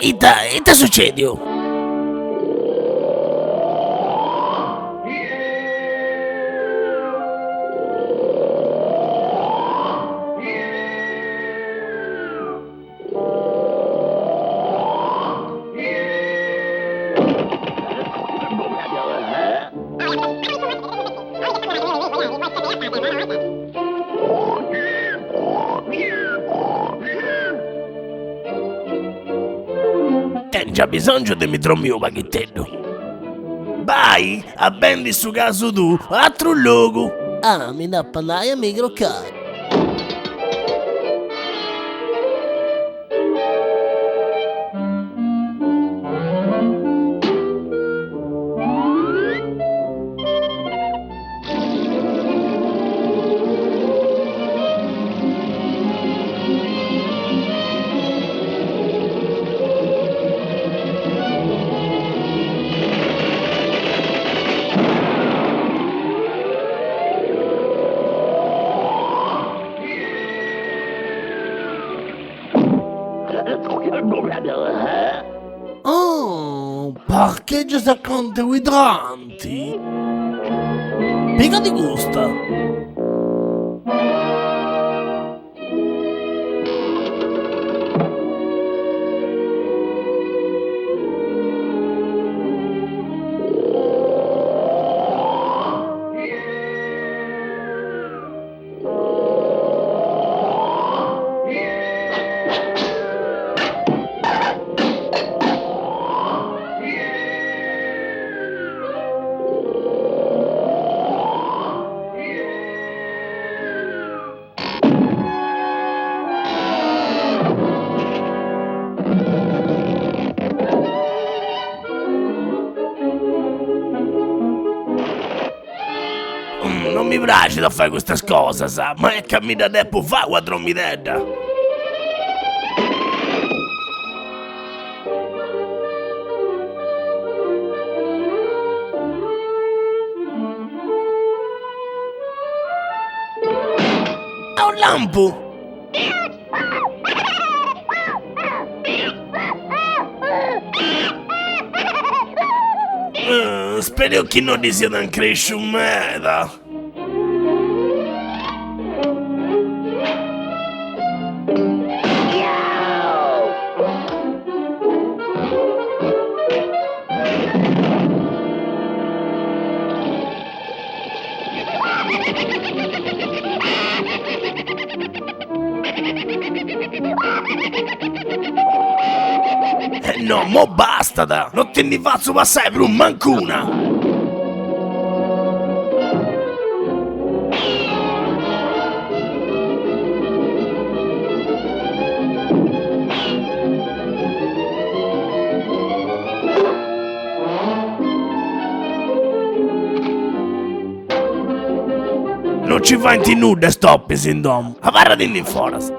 Ita succedió? Ten già bisogno di mi trovi un paghettello. Vai, a ben di su caso tu, altro luogo. Ah, mi da pannaia mi croccare. Oh, parcheggio accanto ai idranti. Mica di gusta. Non mi piace da fare queste cose, sa, ma è che mi da tempo fa quattro mi detta. Ha un lampo! Spero che non ti sia un cresciumeta. No, mo basta da! Non te ne faccio passare per un mancuna! Non ci fa in nuda stoppi, sindom! Avarra di forest!